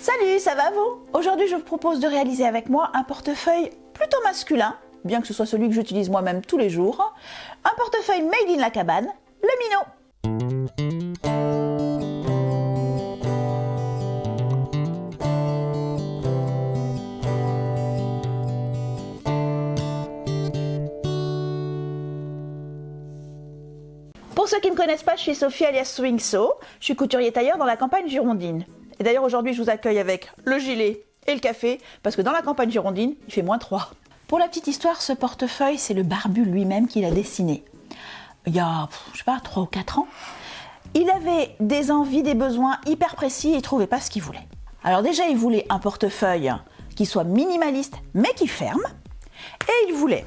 Salut, ça va vous? Aujourd'hui je vous propose de réaliser avec moi un portefeuille plutôt masculin, bien que ce soit celui que j'utilise moi-même tous les jours. Un portefeuille made in la cabane, le Minot. Pour ceux qui ne me connaissent pas, je suis Sophie alias Swing So, je suis couturier tailleur dans la campagne girondine. Et d'ailleurs aujourd'hui je vous accueille avec le gilet et le café, parce que dans la campagne girondine, il fait -3. Pour la petite histoire, ce portefeuille, c'est le barbu lui-même qui l'a dessiné. Il y a, je sais pas, 3 ou 4 ans. Il avait des envies, des besoins hyper précis et il ne trouvait pas ce qu'il voulait. Alors déjà, il voulait un portefeuille qui soit minimaliste, mais qui ferme. Et il voulait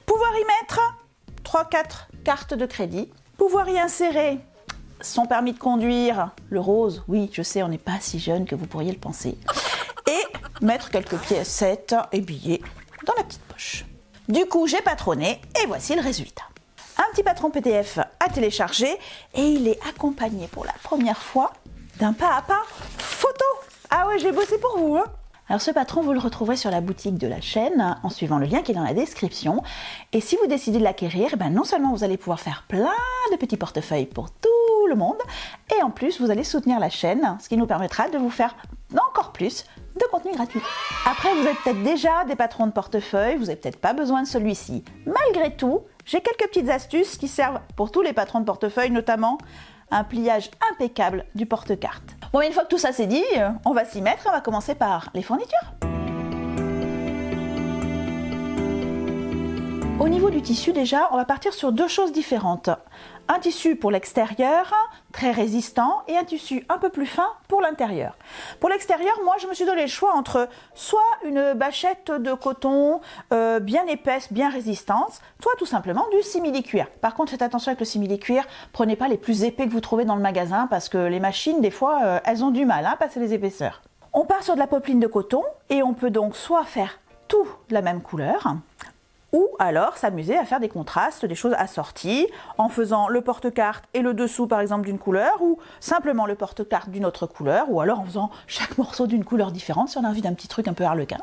pouvoir y mettre 3-4 cartes de crédit, pouvoir y insérer son permis de conduire, le rose, oui, je sais, on n'est pas si jeune que vous pourriez le penser, et mettre quelques piécettes et billets dans la petite poche. Du coup, j'ai patronné et voici le résultat. Un petit patron PDF à télécharger et il est accompagné pour la première fois d'un pas à pas photo. Ah ouais, j'ai bossé pour vous, hein. Alors ce patron, vous le retrouverez sur la boutique de la chaîne en suivant le lien qui est dans la description. Et si vous décidez de l'acquérir, non seulement vous allez pouvoir faire plein de petits portefeuilles pour tout le monde, et en plus vous allez soutenir la chaîne, ce qui nous permettra de vous faire encore plus de contenu gratuit. Après, vous êtes peut-être déjà des patrons de portefeuille, vous n'avez peut-être pas besoin de celui-ci. Malgré tout, j'ai quelques petites astuces qui servent pour tous les patrons de portefeuille, notamment un pliage impeccable du porte-carte. Bon, une fois que tout ça c'est dit, on va s'y mettre. On va commencer par les fournitures. Au niveau du tissu, déjà, on va partir sur 2 choses différentes. Un tissu pour l'extérieur, très résistant, et un tissu un peu plus fin pour l'intérieur. Pour l'extérieur, moi, je me suis donné le choix entre soit une bâchette de coton bien épaisse, bien résistante, soit tout simplement du simili-cuir. Par contre, faites attention avec le simili-cuir, prenez pas les plus épais que vous trouvez dans le magasin, parce que les machines, des fois, elles ont du mal à passer les épaisseurs. On part sur de la popeline de coton, et on peut donc soit faire tout de la même couleur, ou alors s'amuser à faire des contrastes, des choses assorties, en faisant le porte-carte et le dessous par exemple d'une couleur, ou simplement le porte-carte d'une autre couleur, ou alors en faisant chaque morceau d'une couleur différente si on a envie d'un petit truc un peu harlequin.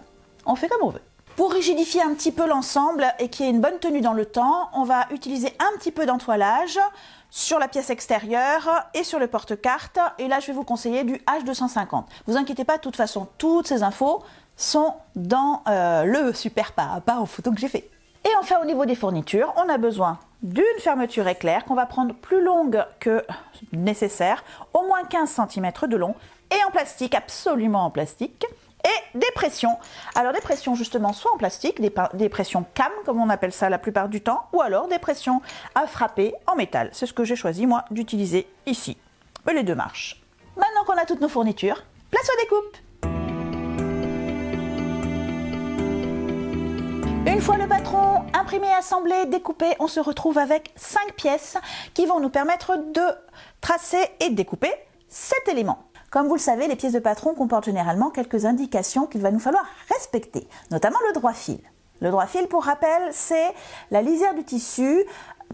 On fait comme on veut. Pour rigidifier un petit peu l'ensemble et qu'il y ait une bonne tenue dans le temps, on va utiliser un petit peu d'entoilage sur la pièce extérieure et sur le porte-carte. Et là, je vais vous conseiller du H250. Vous inquiétez pas, de toute façon, toutes ces infos sont dans le super pas à pas aux photos que j'ai fait. Et enfin, au niveau des fournitures, on a besoin d'une fermeture éclair qu'on va prendre plus longue que nécessaire, au moins 15 cm de long, et en plastique, absolument en plastique, et des pressions. Alors des pressions justement soit en plastique, des pressions cam comme on appelle ça la plupart du temps, ou alors des pressions à frapper en métal. C'est ce que j'ai choisi moi d'utiliser ici. Les deux marchent. Maintenant qu'on a toutes nos fournitures, place aux découpes. Une fois le patron imprimé, assemblé, découpé, on se retrouve avec 5 pièces qui vont nous permettre de tracer et de découper cet élément. Comme vous le savez, les pièces de patron comportent généralement quelques indications qu'il va nous falloir respecter, notamment le droit fil. Le droit fil, pour rappel, c'est la lisière du tissu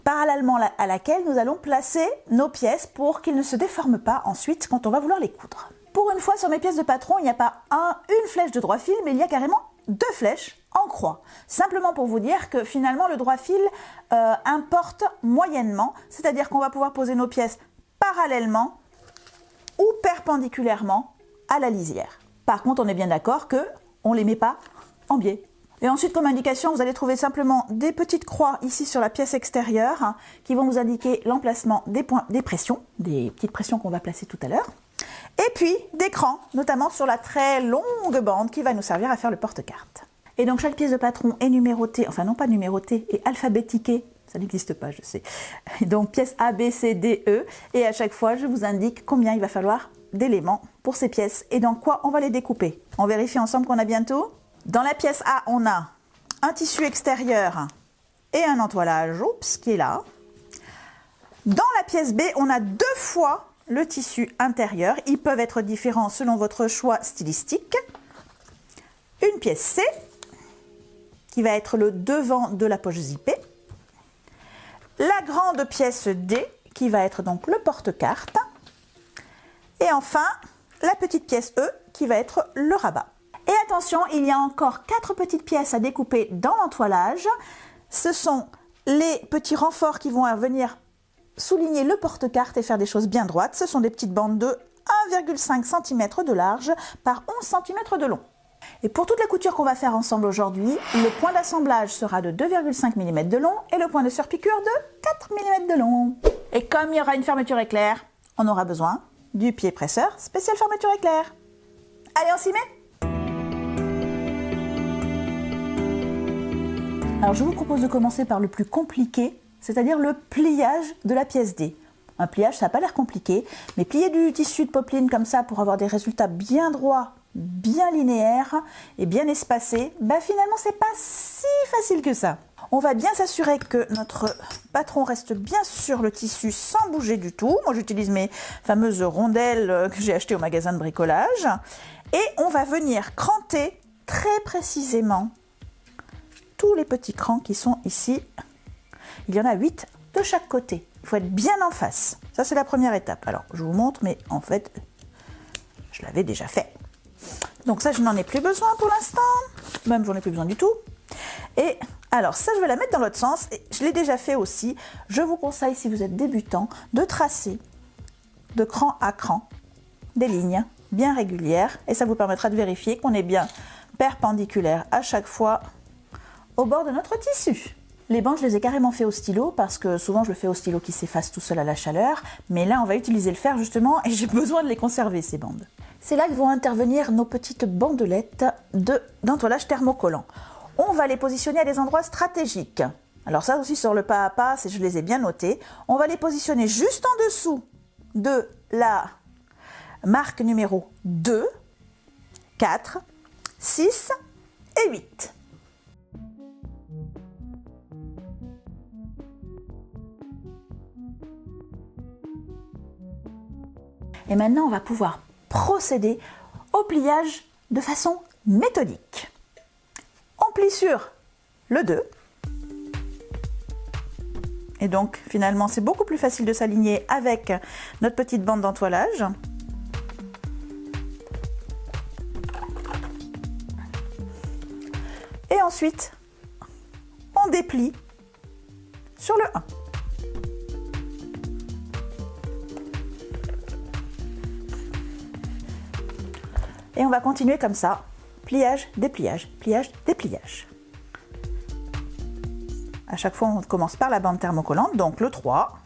parallèlement à laquelle nous allons placer nos pièces pour qu'ils ne se déforment pas ensuite quand on va vouloir les coudre. Pour une fois, sur mes pièces de patron, il n'y a pas une flèche de droit fil, mais il y a carrément 2 flèches en croix. Simplement pour vous dire que finalement le droit fil importe moyennement, c'est-à-dire qu'on va pouvoir poser nos pièces parallèlement ou perpendiculairement à la lisière. Par contre, on est bien d'accord qu'on ne les met pas en biais. Et ensuite, comme indication, vous allez trouver simplement des petites croix ici sur la pièce extérieure qui vont vous indiquer l'emplacement des points, des pressions, des petites pressions qu'on va placer tout à l'heure. Et puis des crans, notamment sur la très longue bande qui va nous servir à faire le porte-carte. Et donc chaque pièce de patron est numérotée, enfin non pas numérotée, et alphabétiquée, ça n'existe pas je sais. Et donc pièce A, B, C, D, E, et à chaque fois je vous indique combien il va falloir d'éléments pour ces pièces et dans quoi on va les découper. On vérifie ensemble qu'on a bien tout. Dans la pièce A, on a un tissu extérieur et un entoilage, oups, qui est là. Dans la pièce B, on a 2 fois le tissu intérieur. Ils peuvent être différents selon votre choix stylistique. Une pièce C, qui va être le devant de la poche zippée. La grande pièce D, qui va être donc le porte-carte. Et enfin, la petite pièce E qui va être le rabat. Et attention, il y a encore 4 petites pièces à découper dans l'entoilage. Ce sont les petits renforts qui vont venir souligner le porte-carte et faire des choses bien droites. Ce sont des petites bandes de 1,5 cm de large par 11 cm de long. Et pour toute la couture qu'on va faire ensemble aujourd'hui, le point d'assemblage sera de 2,5 mm de long et le point de surpiqûre de 4 mm de long. Et comme il y aura une fermeture éclair, on aura besoin du pied presseur spécial fermeture éclair. Allez, on s'y met? Alors je vous propose de commencer par le plus compliqué, c'est-à-dire le pliage de la pièce D. Un pliage, ça n'a pas l'air compliqué, mais plier du tissu de popeline comme ça pour avoir des résultats bien droits, bien linéaires et bien espacés, finalement c'est pas si facile que ça. On va bien s'assurer que notre patron reste bien sur le tissu sans bouger du tout. Moi j'utilise mes fameuses rondelles que j'ai achetées au magasin de bricolage. Et on va venir cranter très précisément tous les petits crans qui sont ici. Il y en a 8 de chaque côté. Il faut être bien en face. Ça, c'est la première étape. Alors, je vous montre, mais en fait, je l'avais déjà fait. Donc ça, je n'en ai plus besoin pour l'instant. Même, j'en ai plus besoin du tout. Et alors, ça, je vais la mettre dans l'autre sens. Et je l'ai déjà fait aussi. Je vous conseille, si vous êtes débutant, de tracer de cran à cran des lignes bien régulières. Et ça vous permettra de vérifier qu'on est bien perpendiculaire à chaque fois au bord de notre tissu. Les bandes, je les ai carrément fait au stylo parce que souvent je le fais au stylo qui s'efface tout seul à la chaleur. Mais là, on va utiliser le fer justement et j'ai besoin de les conserver, ces bandes. C'est là que vont intervenir nos petites bandelettes d'entoilage thermocollant. On va les positionner à des endroits stratégiques. Alors ça aussi sur le pas à pas, je les ai bien notés. On va les positionner juste en dessous de la marque numéro 2, 4, 6 et 8. Et maintenant, on va pouvoir procéder au pliage de façon méthodique. On plie sur le 2. Et donc, finalement, c'est beaucoup plus facile de s'aligner avec notre petite bande d'entoilage. Et ensuite, on déplie sur le 1. Et on va continuer comme ça, pliage, dépliage, pliage, dépliage. À chaque fois, on commence par la bande thermocollante, donc le 3.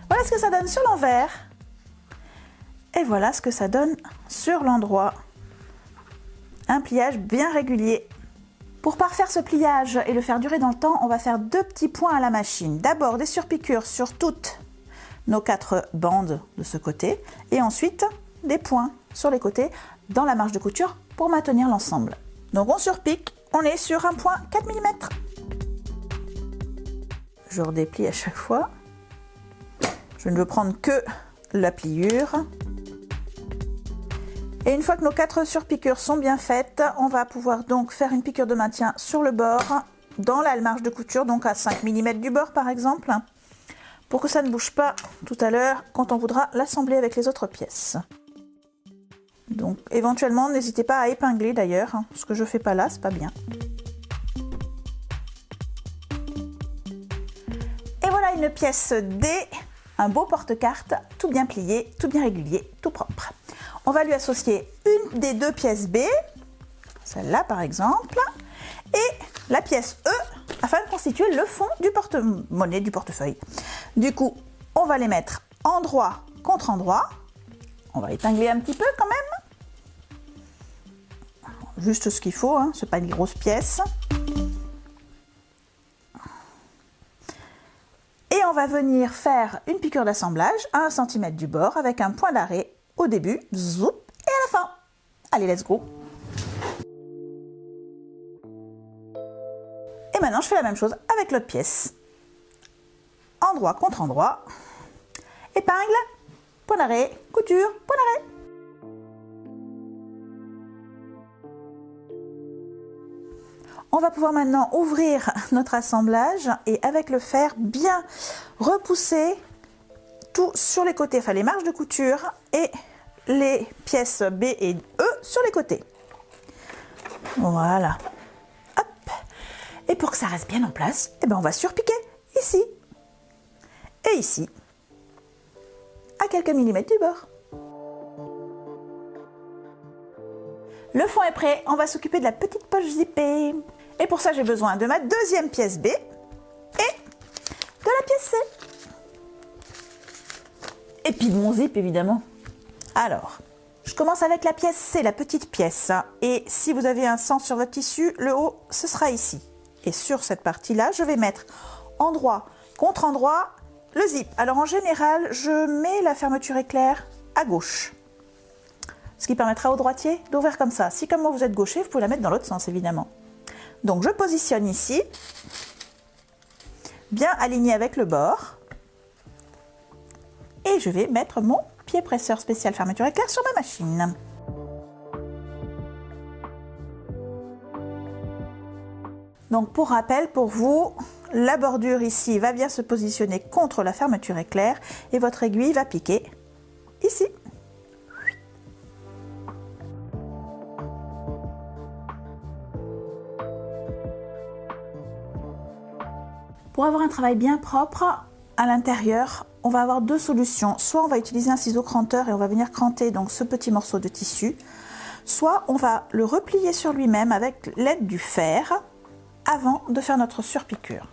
Voilà ce que ça donne sur l'envers. Et voilà ce que ça donne sur l'endroit. Un pliage bien régulier. Pour parfaire ce pliage et le faire durer dans le temps, on va faire 2 petits points à la machine. D'abord des surpiqûres sur toutes nos 4 bandes de ce côté et ensuite des points sur les côtés dans la marge de couture pour maintenir l'ensemble. Donc on surpique, on est sur un point 4 mm. Je redéplie à chaque fois. Je ne veux prendre que la pliure. Et une fois que nos 4 surpiqûres sont bien faites, on va pouvoir donc faire une piqûre de maintien sur le bord, dans la marge de couture, donc à 5 mm du bord par exemple, pour que ça ne bouge pas tout à l'heure quand on voudra l'assembler avec les autres pièces. Donc éventuellement, n'hésitez pas à épingler d'ailleurs, ce que je ne fais pas là, c'est pas bien. Et voilà une pièce D, un beau porte-carte, tout bien plié, tout bien régulier, tout propre. On va lui associer une des 2 pièces B, celle-là par exemple, et la pièce E, afin de constituer le fond du porte-monnaie, du portefeuille. Du coup, on va les mettre endroit contre endroit. On va épingler un petit peu quand même. Juste ce qu'il faut, c'est pas une grosse pièce. Et on va venir faire une piqûre d'assemblage à 1 cm du bord avec un point d'arrêt au début, zoup, et à la fin. Allez, let's go. Et maintenant, je fais la même chose avec l'autre pièce. Endroit contre endroit. Épingle, point d'arrêt, couture, point d'arrêt. On va pouvoir maintenant ouvrir notre assemblage et avec le fer bien repousser tout sur les côtés, enfin les marges de couture et les pièces B et E sur les côtés. Voilà. Hop. Et pour que ça reste bien en place, eh ben on va surpiquer ici et ici à quelques millimètres du bord. Le fond est prêt, on va s'occuper de la petite poche zippée. Et pour ça, j'ai besoin de ma deuxième pièce B et de la pièce C. Et puis de mon zip, évidemment. Alors, je commence avec la pièce C, la petite pièce. Et si vous avez un centre sur votre tissu, le haut, ce sera ici. Et sur cette partie-là, je vais mettre endroit contre endroit le zip. Alors en général, je mets la fermeture éclair à gauche. Ce qui permettra au droitier d'ouvrir comme ça. Si comme moi vous êtes gaucher, vous pouvez la mettre dans l'autre sens évidemment. Donc je positionne ici, bien aligné avec le bord. Et je vais mettre mon pied presseur spécial fermeture éclair sur ma machine. Donc pour rappel, pour vous, la bordure ici va bien se positionner contre la fermeture éclair et votre aiguille va piquer ici. Pour avoir un travail bien propre à l'intérieur, on va avoir deux solutions. Soit on va utiliser un ciseau cranteur et on va venir cranter donc ce petit morceau de tissu, soit on va le replier sur lui-même avec l'aide du fer avant de faire notre surpiqûre.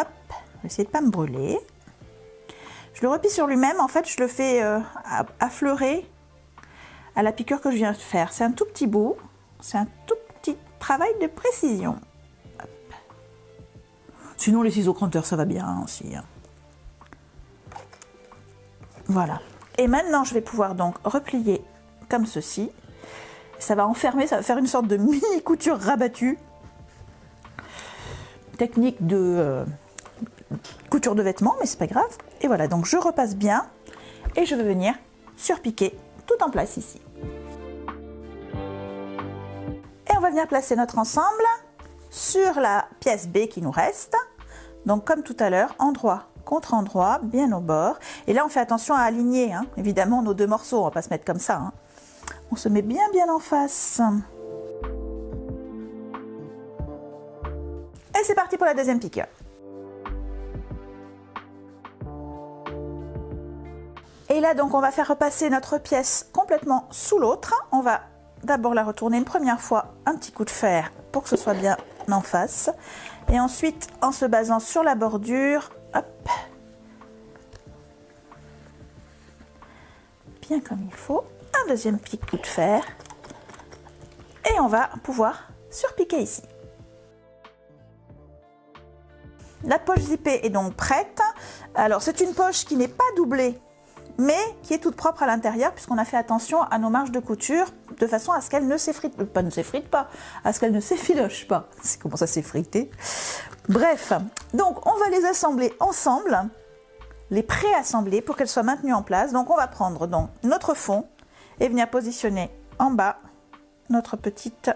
Hop, je vais essayer de ne pas me brûler. Je le replie sur lui-même, en fait je le fais affleurer à la piqûre que je viens de faire. C'est un tout petit bout, c'est un tout petit travail de précision. Sinon les ciseaux cranteurs ça va bien aussi. Voilà. Et maintenant je vais pouvoir donc replier comme ceci. Ça va enfermer, ça va faire une sorte de mini couture rabattue. Technique de couture de vêtements, mais c'est pas grave. Et voilà, donc je repasse bien et je vais venir surpiquer tout en place ici. Et on va venir placer notre ensemble sur la pièce B qui nous reste. Donc comme tout à l'heure, endroit contre endroit, bien au bord. Et là on fait attention à aligner, hein, évidemment nos deux morceaux, on va pas se mettre comme ça. Hein. On se met bien en face. Et c'est parti pour la deuxième piqûre. Et là donc on va faire repasser notre pièce complètement sous l'autre. On va d'abord la retourner une première fois, un petit coup de fer pour que ce soit bien en face. Et ensuite, en se basant sur la bordure, hop, bien comme il faut, un deuxième petit coup de fer. Et on va pouvoir surpiquer ici. La poche zippée est donc prête. Alors c'est une poche qui n'est pas doublée, mais qui est toute propre à l'intérieur puisqu'on a fait attention à nos marges de couture de façon à ce qu'elle ne s'effrite pas, à ce qu'elle ne s'effiloche pas. C'est comment ça s'effriter. Bref, donc on va les assembler ensemble, les pré-assembler pour qu'elles soient maintenues en place. Donc on va prendre donc notre fond et venir positionner en bas notre petite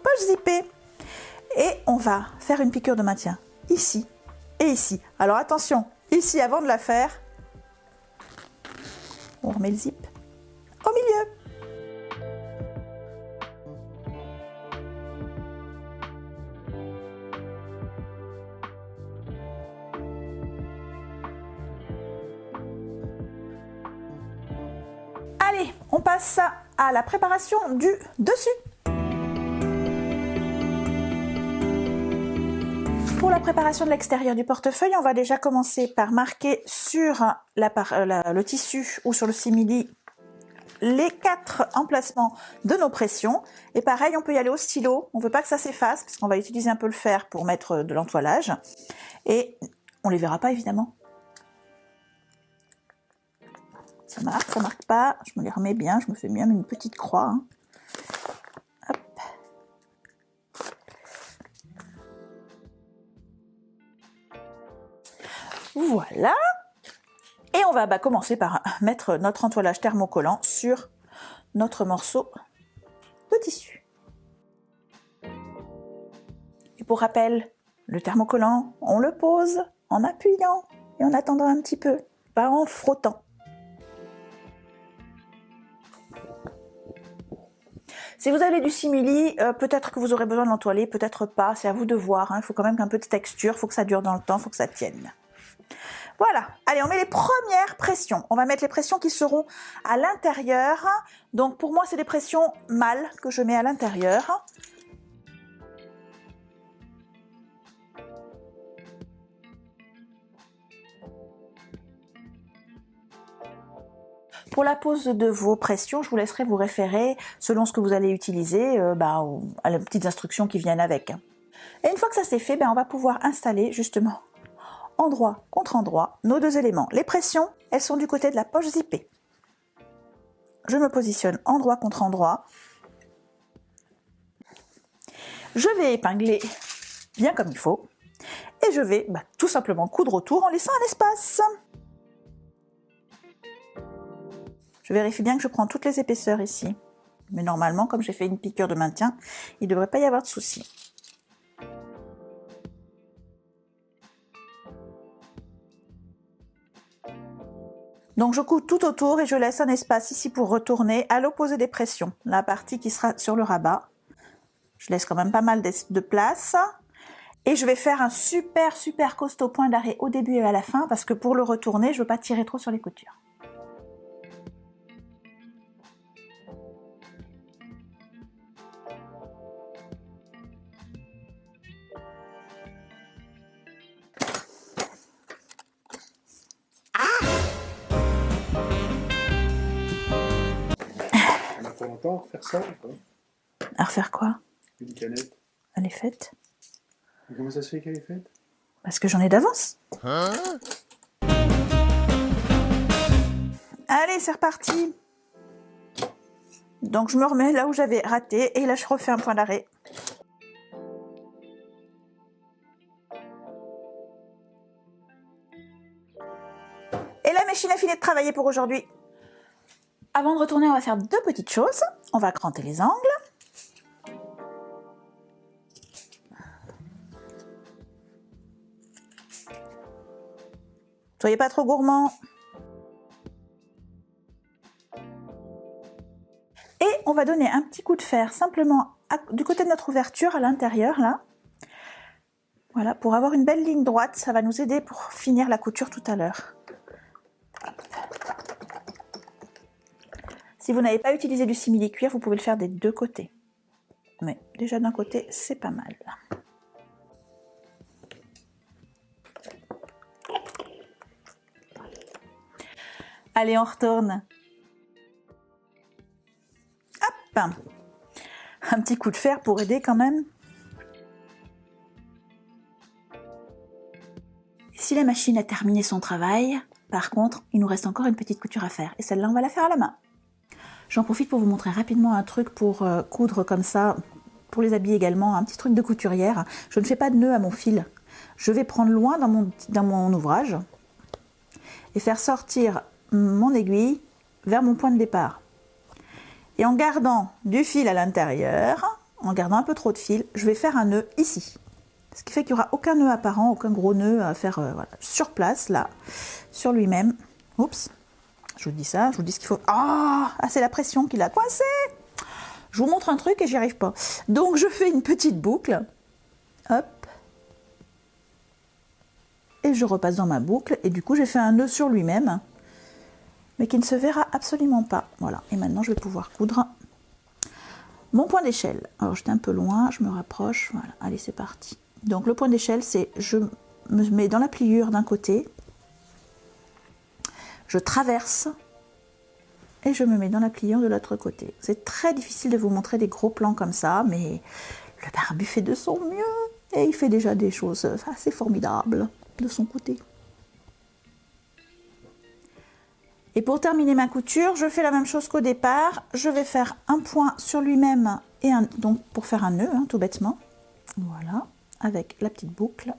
poche zippée. Et on va faire une piqûre de maintien ici et ici. Alors attention, ici avant de la faire, on remet le zip au milieu. Allez, on passe à la préparation du dessus. Pour la préparation de l'extérieur du portefeuille, on va déjà commencer par marquer sur le tissu ou sur le simili les 4 emplacements de nos pressions. Et pareil, on peut y aller au stylo. On ne veut pas que ça s'efface parce qu'on va utiliser un peu le fer pour mettre de l'entoilage. Et on ne les verra pas évidemment. Ça marque pas. Je me les remets bien. Je me fais bien une petite croix. Hein. Hop. Voilà. Et on va commencer par mettre notre entoilage thermocollant sur notre morceau de tissu. Pour rappel, le thermocollant, on le pose en appuyant et en attendant un petit peu, pas en frottant. Si vous avez du simili, peut-être que vous aurez besoin de l'entoiler, peut-être pas, c'est à vous de voir. Hein. Il faut quand même qu'un peu de texture, il faut que ça dure dans le temps, il faut que ça tienne. Voilà, allez, on met les premières pressions. On va mettre les pressions qui seront à l'intérieur. Donc pour moi, c'est des pressions mâles que je mets à l'intérieur. Pour la pose de vos pressions, je vous laisserai vous référer, selon ce que vous allez utiliser, à les petites instructions qui viennent avec. Et une fois que ça c'est fait, on va pouvoir installer justement endroit contre endroit nos deux éléments. Les pressions, elles sont du côté de la poche zippée. Je me positionne endroit contre endroit. Je vais épingler bien comme il faut. Et je vais tout simplement coudre autour en laissant un espace. Je vérifie bien que je prends toutes les épaisseurs ici. Mais normalement, comme j'ai fait une piqûre de maintien, il ne devrait pas y avoir de souci. Donc je couds tout autour et je laisse un espace ici pour retourner à l'opposé des pressions. La partie qui sera sur le rabat. Je laisse quand même pas mal de place. Et je vais faire un super costaud point d'arrêt au début et à la fin parce que pour le retourner, je ne veux pas tirer trop sur les coutures. On a pas longtemps à refaire ça ou pas? À refaire quoi? Une canette. Elle est faite. Mais comment ça se fait qu'elle est faite? Parce que j'en ai d'avance. Allez, c'est reparti. Donc je me remets là où j'avais raté et là je refais un point d'arrêt. Et la machine a fini de travailler pour aujourd'hui. Avant de retourner, on va faire deux petites choses. On va cranter les angles. Soyez pas trop gourmand. Et on va donner un petit coup de fer simplement du côté de notre ouverture à l'intérieur là. Voilà, pour avoir une belle ligne droite, ça va nous aider pour finir la couture tout à l'heure. Si vous n'avez pas utilisé du simili-cuir, vous pouvez le faire des deux côtés. Mais déjà d'un côté, c'est pas mal. Allez, on retourne. Hop! Un petit coup de fer pour aider quand même. Si la machine a terminé son travail, par contre, il nous reste encore une petite couture à faire. Et celle-là, on va la faire à la main. J'en profite pour vous montrer rapidement un truc pour coudre comme ça, pour les habits également, un petit truc de couturière. Je ne fais pas de nœud à mon fil. Je vais prendre loin dans mon ouvrage et faire sortir mon aiguille vers mon point de départ. Et en gardant du fil à l'intérieur, en gardant un peu trop de fil, je vais faire un nœud ici. Ce qui fait qu'il n'y aura aucun nœud apparent, aucun gros nœud à faire voilà, sur place, là, sur lui-même. Oups, je vous dis ça, je vous dis ce qu'il faut. Ah, c'est la pression qui l'a coincé. Je vous montre un truc et j'y arrive pas. Donc je fais une petite boucle. Hop. Et je repasse dans ma boucle. Et du coup, j'ai fait un nœud sur lui-même, mais qui ne se verra absolument pas. Voilà. Et maintenant, je vais pouvoir coudre mon point d'échelle. Alors, j'étais un peu loin, je me rapproche. Voilà. Allez, c'est parti. Donc, le point d'échelle, c'est je me mets dans la pliure d'un côté, je traverse et je me mets dans la pliure de l'autre côté. C'est très difficile de vous montrer des gros plans comme ça, mais le barbu fait de son mieux et il fait déjà des choses assez formidables de son côté. Et pour terminer ma couture, je fais la même chose qu'au départ. Je vais faire un point sur lui-même et donc pour faire un nœud, hein, tout bêtement. Voilà, avec la petite boucle.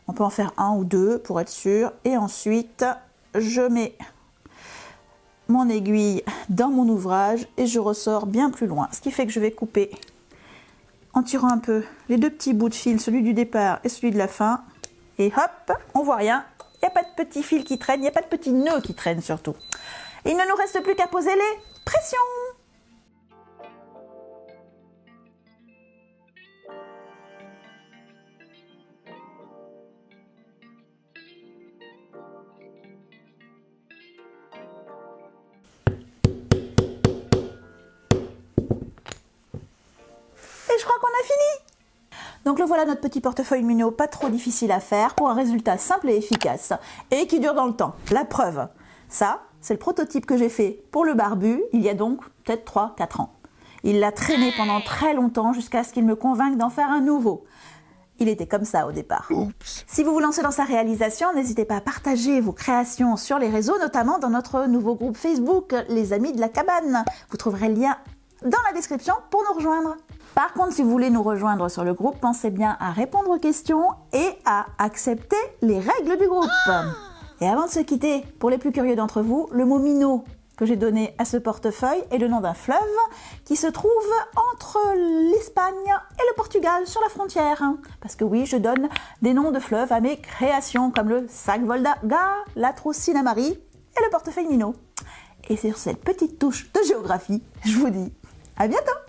On peut en faire un ou deux pour être sûr. Et ensuite, je mets mon aiguille dans mon ouvrage et je ressors bien plus loin. Ce qui fait que je vais couper en tirant un peu les deux petits bouts de fil, celui du départ et celui de la fin. Et hop, on voit rien. Il n'y a pas de petits fils qui traînent, il n'y a pas de petits nœuds qui traînent surtout. Il ne nous reste plus qu'à poser les pressions. Et je crois qu'on a fini. Donc le voilà, notre petit portefeuille Mino, pas trop difficile à faire pour un résultat simple et efficace et qui dure dans le temps. La preuve, ça, c'est le prototype que j'ai fait pour le barbu il y a donc peut-être 3-4 ans. Il l'a traîné pendant très longtemps jusqu'à ce qu'il me convainque d'en faire un nouveau. Il était comme ça au départ. Oups. Si vous vous lancez dans sa réalisation, n'hésitez pas à partager vos créations sur les réseaux, notamment dans notre nouveau groupe Facebook, les Amis de la Cabane. Vous trouverez le lien dans la description pour nous rejoindre. Par contre, si vous voulez nous rejoindre sur le groupe, pensez bien à répondre aux questions et à accepter les règles du groupe. Et avant de se quitter, pour les plus curieux d'entre vous, le mot Mino que j'ai donné à ce portefeuille est le nom d'un fleuve qui se trouve entre l'Espagne et le Portugal sur la frontière. Parce que oui, je donne des noms de fleuves à mes créations comme le Sac Volga, la trousse Sinamari et le portefeuille Mino. Et sur cette petite touche de géographie, je vous dis à bientôt!